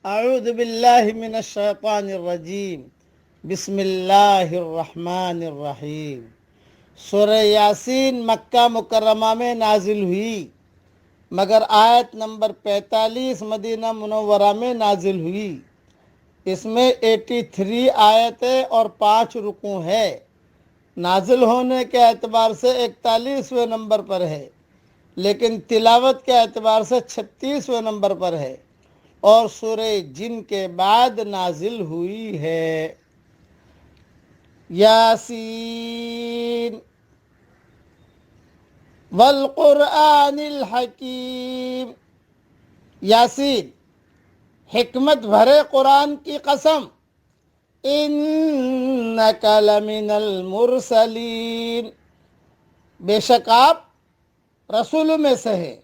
اعوذ باللہ من الشیطان الرجیم بسم اللہ الرحمن الرحیم۔ سورہ یاسین مکہ مکرمہ میں نازل ہوئی، مگر آیت نمبر 45 مدینہ منورہ میں نازل ہوئی۔ اس میں 83 آیتیں اور 5 رکوع ہے۔ نازل ہونے کے اعتبار سے 41ویں نمبر پر ہے، لیکن تلاوت کے اعتبار سے 36ویں نمبر پر ہے، اور سورہ جن کے بعد نازل ہوئی ہے۔ یاسین والقرآن الحکیم، یاسین حکمت بھرے قرآن کی قسم، انک لمن المرسلین، بے شک آپ رسولوں میں سے ہیں۔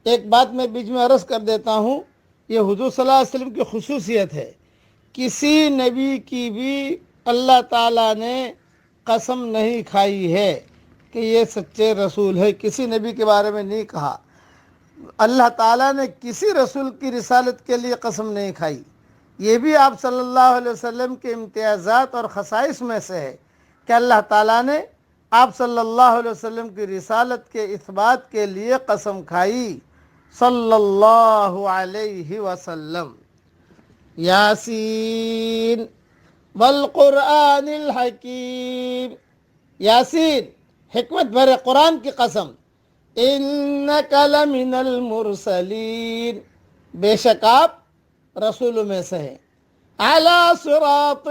ایک بات میں بیچ میں عرض کر دیتا ہوں، یہ حضور صلی اللہ علیہ وسلم کی خصوصیت ہے۔ کسی نبی کی بھی اللہ تعالیٰ نے قسم نہیں کھائی ہے کہ یہ سچے رسول ہے، کسی نبی کے بارے میں نہیں کہا۔ اللہ تعالیٰ نے کسی رسول کی رسالت کے لیے قسم نہیں کھائی۔ یہ بھی آپ صلی اللہ علیہ وسلم کے امتیازات اور خصائص میں سے ہے کہ اللہ تعالیٰ نے آپ صلی اللہ علیہ وسلم کی رسالت کے اثبات کے لیے قسم کھائی، صلی اللہ علیہ وسلم۔ یاسین والقرآن الحکیم، یاسین حکمت بھرے قرآن کی قسم، انک لمن المرسلین، بے شک آپ رسولوں میں سے ہیں، علی صراط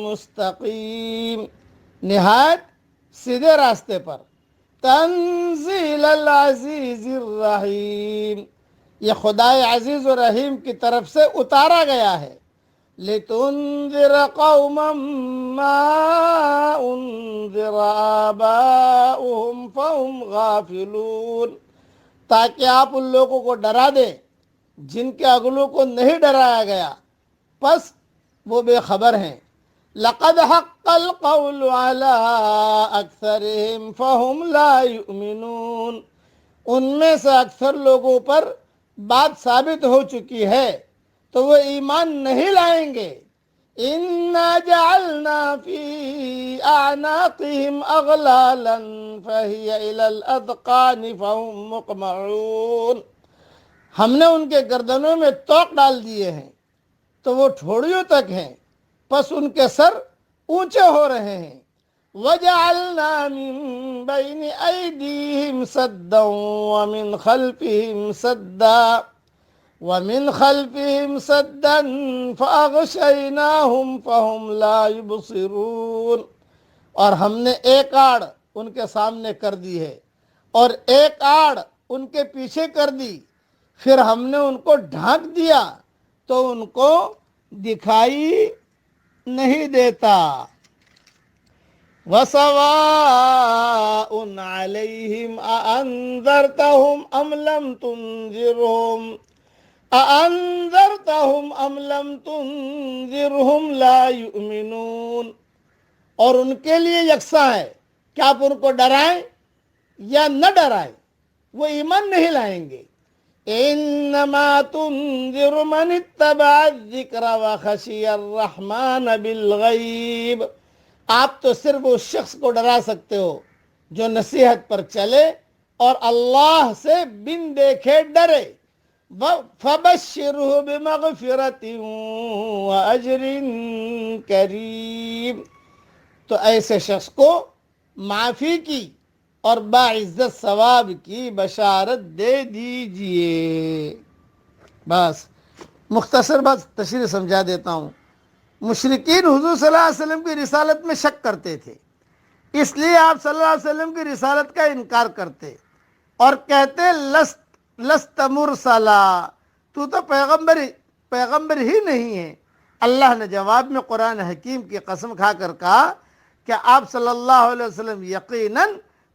مستقیم، نہایت سیدھے راستے پر، تنزیل العزیز الرحیم، یہ خدائے عزیز و رحیم کی طرف سے اتارا گیا ہے، لتنذر قوما ما انذر آباؤہم فہم غافلون، تاکہ آپ ان لوگوں کو ڈرا دیں جن کے اگلوں کو نہیں ڈرایا گیا، پس وہ بے خبر ہیں۔ لقد حق القول على اکثرهم فهم لا يؤمنون، ان میں سے اکثر لوگوں پر بات ثابت ہو چکی ہے تو وہ ایمان نہیں لائیں گے۔ انا جعلنا في اعناقهم اغلالا فهي الى الاذقان فهم مقمعون، ہم نے ان کے گردنوں میں توق ڈال دیے ہیں تو وہ ٹھوڑیوں تک ہیں، پس ان کے سر اونچے ہو رہے ہیں۔ وَجَعَلْنَا مِن بَيْنِ أَيْدِيهِمْ سَدًّا وَمِنْ خَلْفِهِمْ سَدًّا فَأَغْشَيْنَاهُمْ فَهُمْ لَا يُبْصِرُونَ، اور ہم نے ایک آڑ ان کے سامنے کر دی ہے اور ایک آڑ ان کے پیچھے کر دی، پھر ہم نے ان کو ڈھانک دیا تو ان کو دکھائی نہیں دیتا۔ وَسَوَاءٌ عَلَيْهِمْ أَأَنذَرْتَهُمْ أَمْ لَمْ تُنذِرْهُمْ لَا يُؤْمِنُونَ، اور ان کے لیے یکساں ہے کہ آپ ان کو ڈرائیں یا نہ ڈرائیں، وہ ایمان نہیں لائیں گے۔ انما تنذر من اتبع الذکر وخشی الرحمن بالغیب، آپ تو صرف اس شخص کو ڈرا سکتے ہو جو نصیحت پر چلے اور اللہ سے بن دیکھے ڈرے۔ فبشرہ بمغفرۃ واجر کریم، تو ایسے شخص کو معافی کی اور باعزت ثواب کی بشارت دے دیجئے۔ بس مختصر بات تشریح سمجھا دیتا ہوں۔ مشرکین حضور صلی اللہ علیہ وسلم کی رسالت میں شک کرتے تھے، اس لیے آپ صلی اللہ علیہ وسلم کی رسالت کا انکار کرتے اور کہتے لست مرسلا، تو پیغمبر ہی نہیں ہے۔ اللہ نے جواب میں قرآن حکیم کی قسم کھا کر کہا کہ آپ صلی اللہ علیہ وسلم یقیناً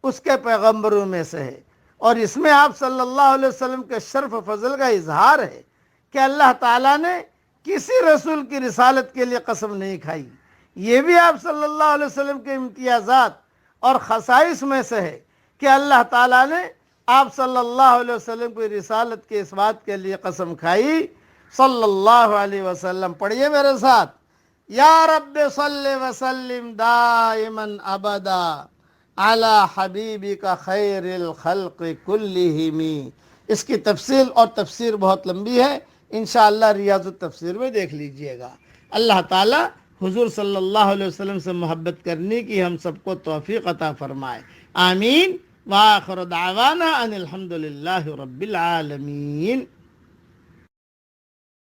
اس کے پیغمبروں میں سے ہے، اور اس میں آپ صلی اللہ علیہ وسلم کے شرف و فضل کا اظہار ہے کہ اللہ تعالیٰ نے کسی رسول کی رسالت کے لیے قسم نہیں کھائی۔ یہ بھی آپ صلی اللہ علیہ وسلم کے امتیازات اور خصائص میں سے ہے کہ اللہ تعالیٰ نے آپ صلی اللہ علیہ وسلم کی رسالت کے اس بات کے لیے قسم کھائی، صلی اللہ علیہ وسلم. پڑھیے میرے ساتھ. یا رب صلی وسلم دائما ابدا علی حبیبک خیر الخلق کلہم. اس کی تفصیل اور تفسیر بہت لمبی ہے، انشاءاللہ ریاض التفسیر میں دیکھ لیجئے گا. اللہ تعالی حضور صلی اللہ علیہ وسلم سے محبت کرنے کی ہم سب کو توفیق عطا فرمائے. آمین. وآخر دعوانا ان الحمد للہ رب العالمین.